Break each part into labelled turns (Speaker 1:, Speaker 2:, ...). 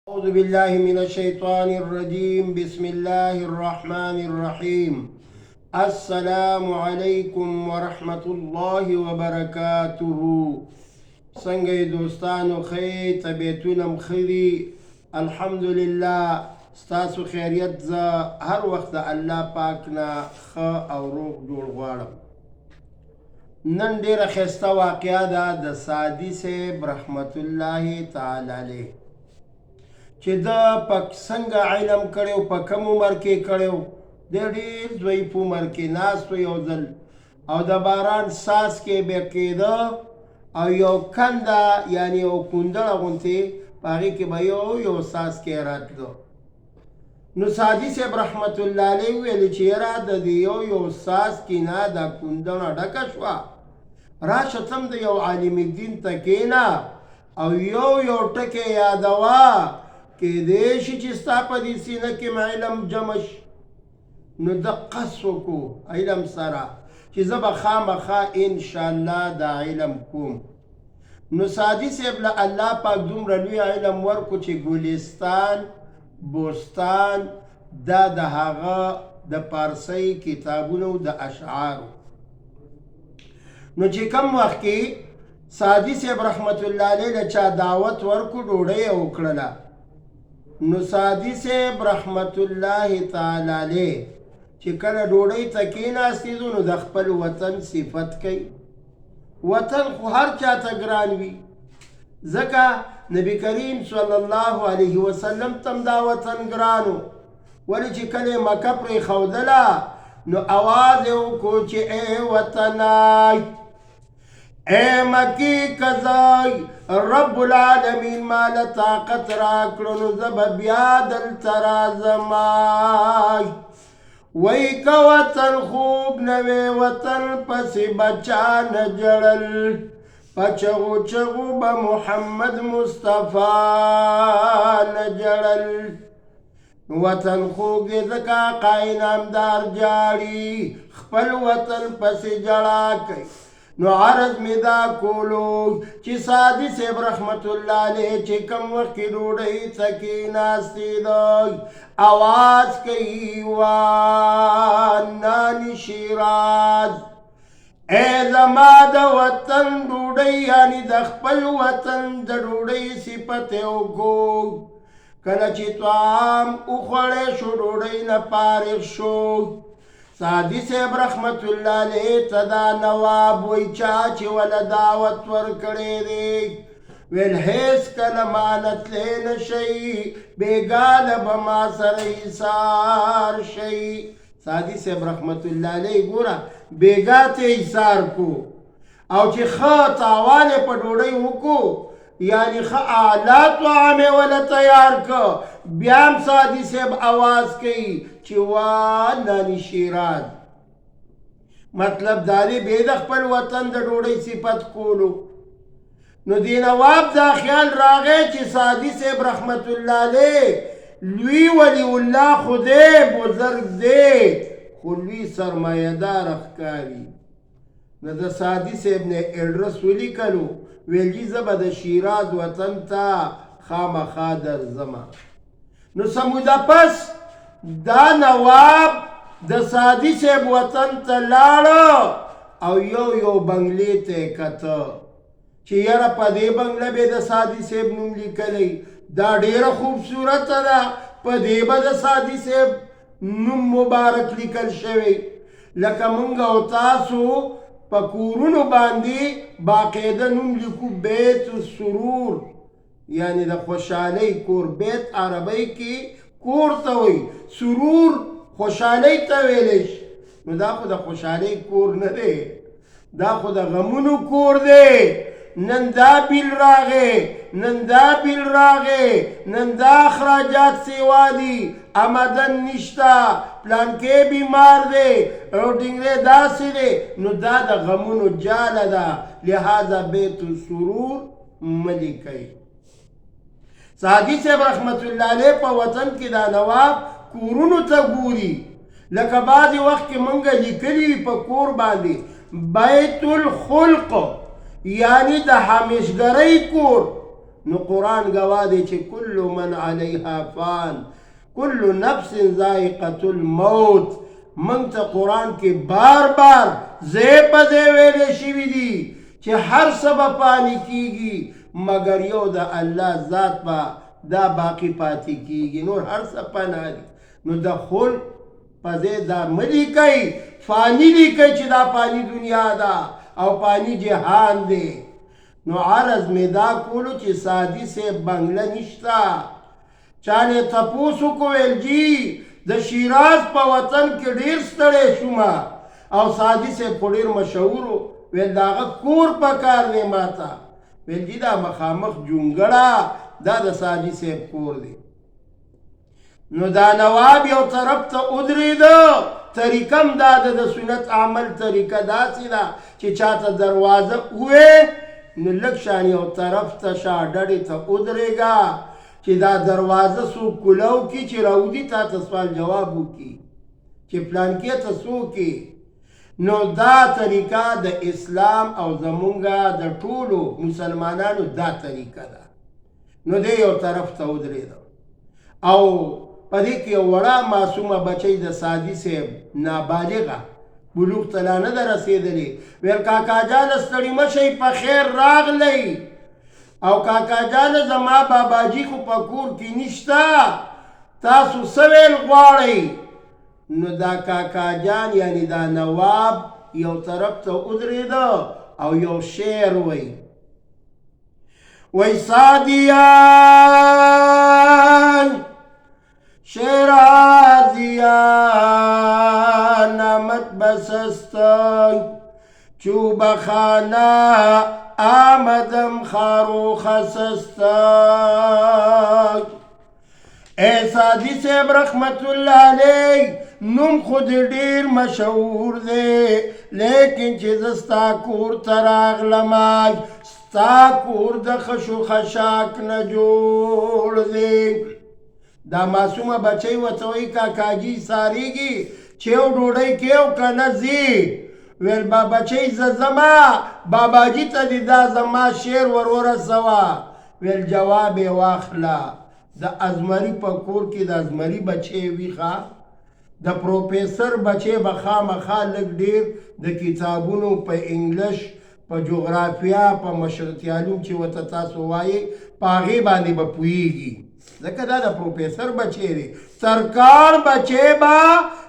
Speaker 1: أعوذ بالله من الشيطان الرجيم بسم الله الرحمن الرحيم السلام عليكم ورحمة الله وبركاته څنګه دوستانو خیر طبیعتونه مخدي الحمد لله ستاسو خیریت زه هر وخت الله پاک نه ښه او روغ جوړ غواړم نن ډیره ښایسته واقعه ده د سعدي صاحب رحمت الله تعالی علیه چې دا پک څنګه علم کړو په کم عمر کې کړو د ډېر ضعیف عمر کې ناست یو ځل او د باران ساس کې به کېده او یو کنده یعنی یو کندړه غوندې په هغې کې به یو ساس کې راتلو نو سعدي صاحب رحمت الله علیه ویل چې یاره د دې یو ساس کې نه دا کندړه ډکه شوه راشه تم د یو عالم دین ته کښېنه او یو ټکی یادوه کېدای شي چې ستا په دې سینه کې علم جمع شي نو دقه وکړو علم سره چې زه به خامخا انشاءالله دا علم کوم نو سعدي صاحب له الله پاک دومره لوی علم ورکو چې ګلستان بوستان دا د هغه د پارسۍ کتابونو د اشعارو نو چې کم وخت کې سعدي صاحب رحمت الله علیه له چا دعوت ورکو ډوډۍ یې وکړله نو سعدي صاحب رحمت الله تعالی علیه چې کله ډوډۍ ته کېناستېدو نو د خپل وطن صفت کوي وطن خو هر چاته ګران وي ځکه نبی کریم صلی الله علیه وسلم تم دا وطن ګرانو ولې چې کله مکه پرېښودله نو اواز یې وکړو چې ای وطنای اے مکی کزای رب العالمین مال طاقت راکړو نو زه به بیا دلته راځمای وی که وطن خوب نه وی وطن پسې بچا نه جړل په چغو چغو به محمد مصطفی نه جړل وطن خوږ دی ځکه قای نامدار جاړي خپل وطن پسې جړا کوي نو عرض می دا کولو چې سعدي صاحب رحمت الله علیه چې کم وخت کې ډوډۍ ته کېناستېدی اواز کوي وانانی شیراز ای زما د وطن ډوډۍ یعنی د خپل وطن د ډوډۍ صفت یې وکړو کله چې طعام وخوړی شو ډوډۍ نه فارغ شو سعدي صاحب رحمت الله علیه ته دا نواب وی چا چې وله دعوت ورکړی دی ویل هیڅ کله ما نه تلی نه شئ بېګاله به ما سره ایثار شئ سعدي صاحب رحمت الله علیه ګوره بېګا ته ایثار کو او چې ښه تاوان یې په ډوډۍ وکړو یعنی ښه اعلی طعام یې وله تیار که بیا هم سعدي صاحب آواز کوي چې وا نانی شیراز مطلب دا دی بې د خپل وطن د ډوډۍ صفت کولو نو دې نواب دا خیال راغی چې سعدي صاحب رحمت الله علیه لوی ولی الله خو دی بزرګ دی خو لوی سرمایهدار ښکاري نو د سعدي صاحب نه ایډرس ولیکلو ویل جي زه به د شیراز وطن ته خامخا درځمه نو څه موده پس دا نواب د سعدي صاحب وطن ته لاړه او یو بنګلې ته یې کته چې یاره په دې بنګله به د سعدي صاحب نوم لیکلی دا ډېره خوبصورته ده په دې به د سعدي صاحب نوم مبارک لیکل شوی لکه موږ او تاسو په کورونو باندې باقاعده نوم لیکو بیت السرور یعنی د خوشحالۍ کور بیت عربۍ کې کور ته وایي سرور خوشحالۍ ته ویلی شي نو دا خو د خوشحالۍ کور نه دی دا خو د غمونو کور دی نن دا بیل راغی نن دا بیل راغی نن دا اخراجات سیوا دي آمدن نشته پلانکې بیمار دی ډنګری داسې دی نو دا د غمونو جاله ده لہذا بیت السرور مه لیکئ سعدي صاحب رحمت الله علیه په وطن کې دا نواب کورونو ته ګوري لکه بعضې وخت کې موږ لیکلي وي په کور باندې بیت الخلق یعنی د همیشګرۍ کور نو قرآن گواه دی چې کل من علیها فان کل نفس ذائقة الموت. منگ تا قرآن کی بار بار زی پا زی ویلے شوی دی چې هر سبا پانی کیگی مگر یو دا اللہ ذات با دا باقی پاتی کیگی، نور هر سبا پانا دی. نو دا خل پا زی دا ملی کئی فانی لی کئی چې دا پانی دنیا دا او پانی جہان دے. نو عرض میں دا کولو چې سادی سے بنگلہ نشتا. چانے تپوسو کو ویل جی د شیراز په وطن کې ډیر ستړی شوما او سادی سے پډیر مشهورو ویل داغه کور پکار دی ماتا. ویل جی دا مخامخ جونګړه دا د سادی سے کور دی. نو دا نواب یو طرف ته ودرېده. طریقم دا د سنت عمل طریقه داسې ده چې چاته دروازه ووې نو لږ شان یو طرف ته شا ډډې ته ودرېږه چې دا دروازه څوک کولو کی چې راودي تا ته سوال جواب وکړي چې پلانکې ته څوک. نو دا طریقه د اسلام او زمونږه د ټولو مسلمانانو دا طریقه ده. نو دی یو طرف ته ودرېده او په دې کې یو وړه معصومه بچی د سادي صاحب نابالغه بلوغ ته لا نه ده رسېدلې. ویل کاکا جانه ستړي مه شئ په خیر راغلی او کاکا جانه زما باباجي خو په کور کې نشته تاسو څه ویل غواړئ. نو دا کاکا جان یعنی دا نواب یو طرف ته ودرېده او یو شعر وی سادیان شیرازیان آمد بسستان چوب خانه آمدم خارو خسستان. اے سادی صاحب رحمت اللہ علیہ نم خود ډیر مشهور دی لیکن چې زستا کور تراغلمای ستا کور د خشو خشاک نه جوړ دی. دا معصومه بچی ورته وایي کاکاجي ساریږي چې یو ډوډۍ کیو که نه ځي. ویل با بچی زه ځمه باباجي ته دې دا زما شعر ور ورسوه. ویل جواب یې واخله د ازمري په کور کې د ازمري بچی وي ښه د پروفیسر بچی به خامخا لږ ډېر د کتابونو په انګلیش په جغرافیا په مشرقي علوم چې ورته تاسو وایئ په هغې باندې به پوهېږي ځکه دا د پروفیسر بچی دی. سرکار بچی به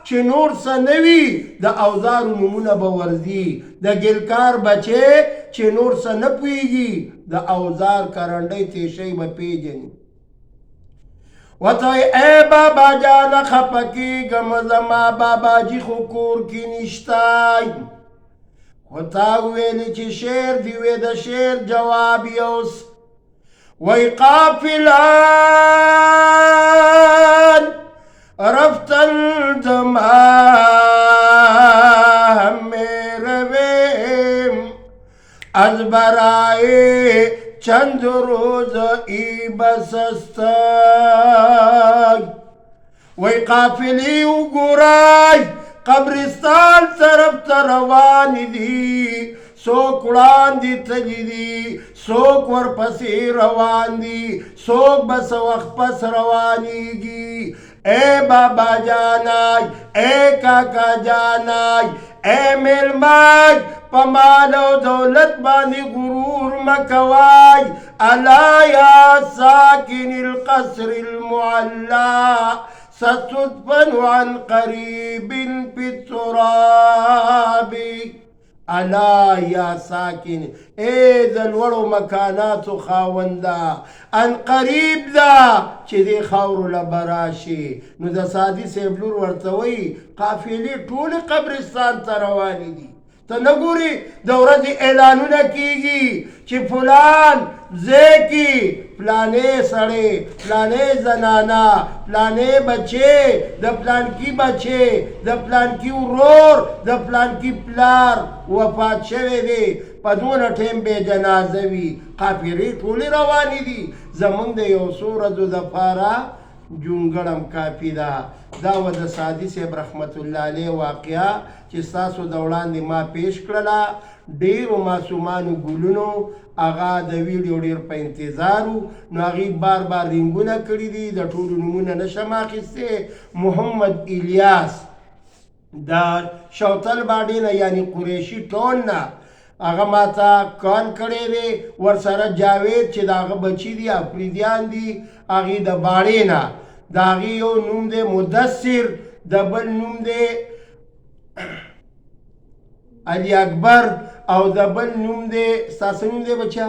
Speaker 1: چې نور څه نه وي د اوزارو نومونه به ورځي. د ګلکار بچی چې نور څه نه پوهېږي د اوزار کرنډۍ تیشۍ به پېژني. ورته وایي ای بابا جانه خفه کېږم زما باباجي خو کور کې نشته. خو تا وویلې چې شعر دې وې د شعر جواب یوس. وی قافلان رفتن دمام میرویم از برای چند روز ای بسستای. وی قافلی و گورای قبرستان طرف تروانی دی سوک وړاندې تللی دي څوک ورپسې روان دي څوک به څه وخت پس روانېږي. اے بابا جانای اے کاکا جانای اے میلمای په مال او دولت باندې غرور مه کوئ. الا یا ساکن القصر المعلا ستدفن عن قریب فی التراب. الا یا ساکن اے د لوړو مکاناتو خاونده ان قریب ده چې دې خاورو له به راشي. نو د سادي صاحب لور ورته وایي قافلې ټولې قبرستان ته روانې دي. ته نه ګورې د ورځې اعلانونه کېږي چې فلان ځای کې فلانې سړی فلانې زنانه فلانې بچې د پلانکي بچې د پلانکي ورور د پلانکي پلار وفات شوی دی په دونه ټیم بې جنازه وي. قافلې ټولې روانې دي. زمونږ د یو څو ورځو دپاره جونګړم کافي ده. دا و د سادي صاحب رحمت الله علیه واقعه چې ستاسو د وړاندې ما پیش کړله. ډېرو معصومانو ګلونو هغه د ویډیو ډېر په انتظار وو، نو هغې بار بار رینګونه کړي دي، د ټولو نومونه نشم اخیستی. محمد الیاس د شوتل باډې نه یعنی قریشي ټول نه هغه ما ته کال کړی دی، ورسره جاوید چې د هغه بچي دي افریدیان دي هغې د باړې نه، د هغې یو نوم دی مدثر، د بل نوم دی علي اکبر، او د بل نوم دی ستاسو نوم دی بچه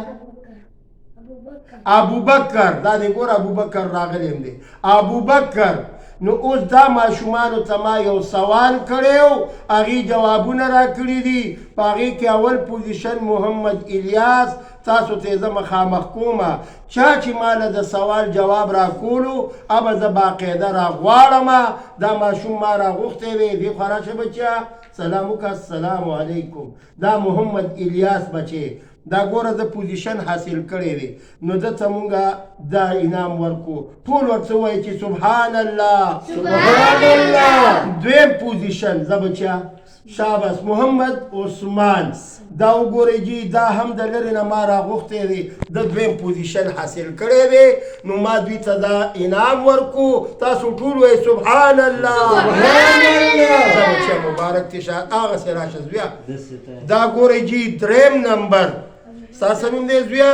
Speaker 1: ابوبکر. دا دی ګوره ابوبکر راغلی دی ابوبکر. نو اوس دا ماشومانو ته ما یو سوال کړی و، هغې جوابونه راکړي دي. په هغې کې اول پوزیشن محمد الیاس، تاسو ته یې زه مخامخ کومه. چا چې ماله د سوال جواب راکولو ابه زه باقاعده راغواړمه. دا ماشوم ما راغوښتی دی، دې خوا راشه بچیه سلام وکړه. السلام علیکم. دا محمد الیاس بچی، دا ګوره د پوزیشن حاصل کړی دی، نو ده ته مونږه دا انعام ورکو. ټول ورته ووایي چې سبحان الله سبحان الله. دویم پوزیشن زه بچیه شاباس محمد عثمان، دا وګورئ جی دا هم د لرې نه ما راغوښتی دی، د دویم پوزیشن حاصل کړی دی، نو ما دوی ته دا انعام ورکو. تاسو ټول وایئ سبحان الله سبحان الله. دا بچیه مبارک دی، هغسې راشه زویه. دا ګورئ جی دریم نمبر ستاسو نوم دی زویه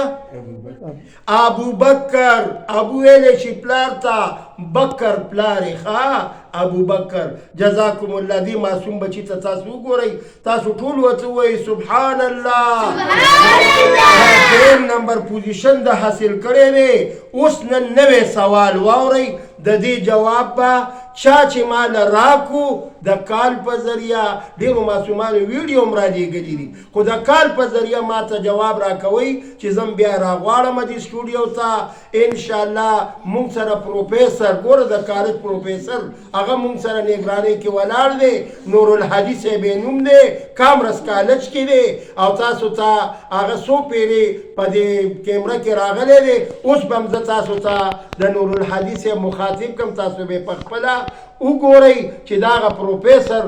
Speaker 1: ابوبکر. ابو ویلی شي پلار ته، بکر پلار یې ښه ابوبکر. جزاکم الله. دې معصوم بچي ته تاسو وګورئ، تاسو ټول ورته ووایئ سبحان الله. دریم نمبر پوزیشن د حاصل کړی دی. اوس نن نوی سوال واورئ، د دې جواب به چا چې ماله راکو د کال په ذریعه، ډېرو معصومانو ویډیو هم رالیږلي دي، خو د کال په ذریعه ما ته جواب راکوئ چې زه بیا راغواړم دې سټوډیو ته. انشاءالله مونږ سره پروفیسر، ګوره د کالج پروفیسر هغه مونږ سره نګرانۍ کې ولاړ دی، نورالهادي صاحب یې نوم دی، کامرس کالج کې دی، او تاسو ته هغه څو پیرې په دې کیمره کې راغلی دی. اوس به هم زه تاسو ته د نورالهادي صاحب مخاطب کم، تاسو به یې په خپله وګورئ چې د هغه پروفیسر